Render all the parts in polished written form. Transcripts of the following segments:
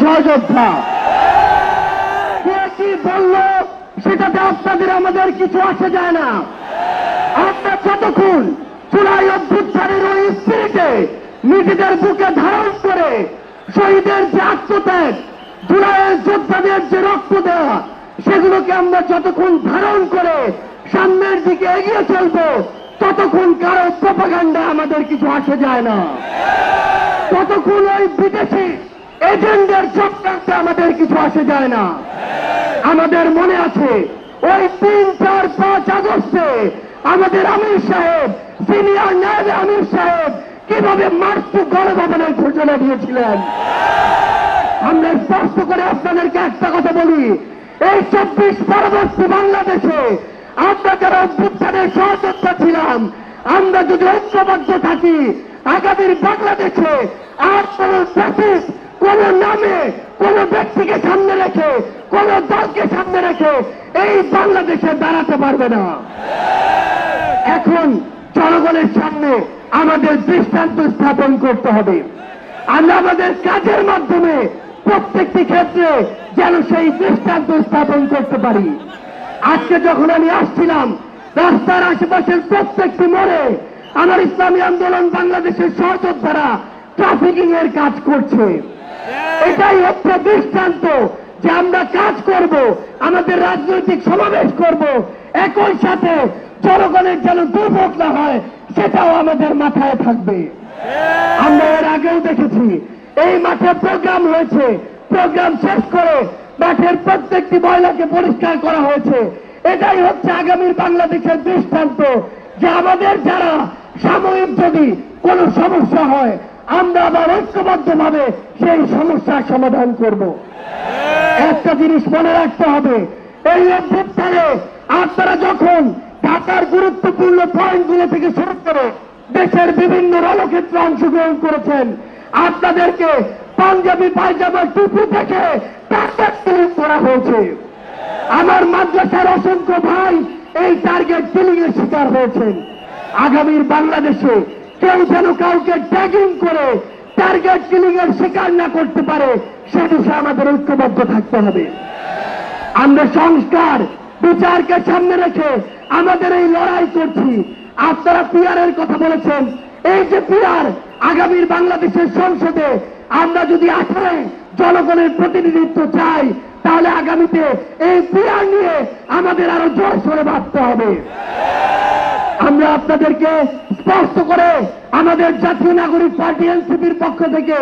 সহযোদ্ধা। কে কি বললো সেটাতে আপনাদের আমাদের কিছু আসে যায় না। আমরা যতক্ষণ জুলাই অভ্যুত্থানের ওই স্পিরিটে নিজেদের বুকে ধারণ করে শহীদের যে আত্মত্যাগ, জুলাইয়ের যোদ্ধাদের যে রক্ত দেওয়া, সেগুলোকে আমরা যতক্ষণ ধারণ করে সামনের দিকে এগিয়ে চলবো, ততক্ষণ কারো প্রপাগান্ডা আমাদের কিছু আসে যায় না। ততক্ষণ ওই বিদেশি এজেন্টদের চক্রান্তে আমাদের কিছু আসে যায় না। আমাদের মনে আছে ওই 3, 4, 5 আগস্টে আমাদের আমির সাহেব, সিনিয়র নায়েবে আমির সাহেব কিভাবে মার্চু গণভবনের ঘোষণা দিয়েছিলেন। আমরা স্পষ্ট করে আপনাদেরকে একটা কথা বলি, এই 24 পরবর্তী বাংলাদেশে আমরা যারা অভ্যুত্থানের সহযোদ্ধা ছিলাম, আমরা যদি ঐক্যবদ্ধ থাকি, আগামীর বাংলাদেশে আর কোন ফ্যাসিস্ট কোন নামে কোন ব্যক্তিকে সামনে রেখে কোন দলকে সামনে রেখে এই বাংলাদেশে দাঁড়াতে পারবে না। এখন জনগণের সামনে আমাদের দৃষ্টান্ত স্থাপন করতে হবে। আমরা আমাদের কাজের মাধ্যমে প্রত্যেকটি ক্ষেত্রে যেন সেই দৃষ্টান্ত স্থাপন করতে পারি। আজকে যখন আমি আসছিলাম, রাস্তার আশেপাশের প্রত্যেকটি মোড়ে আমার ইসলামী আন্দোলন বাংলাদেশের সহযোদ্ধারা ট্রাফিকিং এর কাজ করছে। এটাই হচ্ছে দৃষ্টান্ত যে আমরা কাজ করব, আমাদের রাজনৈতিক সমাবেশ করব, একই সাথে জনগণের যেন দুর্ভোগ না হয় সেটাও আমাদের মাথায় থাকবে। আমরা এর আগেও দেখেছি এই মাঠে প্রোগ্রাম হয়েছে, প্রোগ্রাম শেষ করে মাঠের প্রত্যেকটি ময়লাকে পরিষ্কার করা হয়েছে। এটাই হচ্ছে আগামীর বাংলাদেশের দৃষ্টান্ত যে আমাদের যারা সাময়িক যদি কোনো সমস্যা হয়, আমরা আবার ঐক্যবদ্ধভাবে সেই সমস্যার সমাধান করব। একটা জিনিস মনে রাখতে হবে, এই অভ্যুত্থানে আপনারা যখন ঢাকার গুরুত্বপূর্ণ পয়েন্টগুলো থেকে শুরু করে দেশের বিভিন্ন রণক্ষেত্রে অংশগ্রহণ করেছেন, আপনাদেরকে পাঞ্জাবি পায়জামা টুপি থেকে টার্গেট কিলিং করা হয়েছে। আমার মাদ্রাসার অসংখ্য ভাই এই টার্গেট কিলিং এর শিকার হয়েছেন। আগামীর বাংলাদেশে কেউ যেন কাউকে ট্যাগিং করে টার্গেট কিলিং এর শিকার না করতে পারে, সে বিষয়ে আমাদের ঐক্যবদ্ধ থাকতে হবে। আমরা সংস্কার বিচারকে সামনে রেখে আমাদের এই লড়াই করছি। আপনারা পিআরের কথা বলেছেন, এই যে পিআর আগামীর বাংলাদেশের সংসদে আমরা যদি আসলে জনগণের প্রতিনিধিত্ব চাই, তাহলে আগামীতে এই পিআর নিয়ে আমাদের আরো জোর সরে ভাবতে হবে। আমরা আপনাদেরকে স্পষ্ট করে আমাদের জাতীয় নাগরিক পার্টি এনসিপির পক্ষ থেকে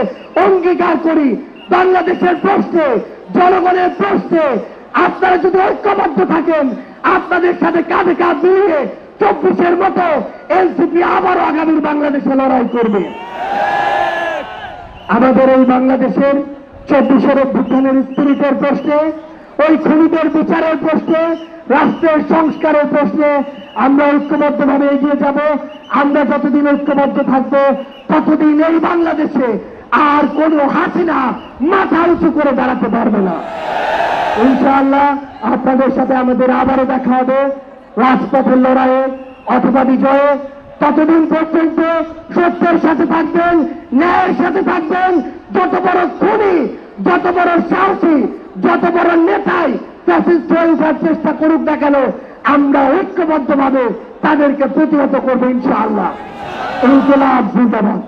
অঙ্গীকার করি, বাংলাদেশের প্রশ্নে, জনগণের প্রশ্নে আপনারা যদি ঐক্যবদ্ধ থাকেন, আপনাদের সাথে কাঁধে কাঁধ মিলিয়ে 24-এর মতো এনসিপি আবারও আগামীর বাংলাদেশে লড়াই করবে। আমাদের এই বাংলাদেশের 24-এর অভ্যুত্থানের স্পিরিটের প্রশ্নে, ওই খুনিদের বিচারের প্রশ্নে, রাষ্ট্রের সংস্কারের প্রশ্নে আমরা ঐক্যবদ্ধভাবে এগিয়ে যাব। আমরা যতদিন ঐক্যবদ্ধ থাকবো, ততদিন এই বাংলাদেশে আর কোনো হাসিনা মাথা উঁচু করে দাঁড়াতে পারবে না। ইনশাআল্লাহ আপনাদের সাথে আমাদের আবারও দেখা হবে রাজপথের লড়াইয়ে অথবা বিজয়ে। ততদিন পর্যন্ত সত্যের সাথে থাকবেন, ন্যায়ের সাথে থাকবেন। যত বড় খুনি, যত বড় সাহসী, যত বড় নেতাই ফ্যাসিস্ট হয়ে ওঠার চেষ্টা করুক না কেন, আমরা ঐক্যবদ্ধভাবে তাদেরকে প্রতিহত করবো ইনশাআল্লাহ। ইনকিলাব জিন্দাবাদ।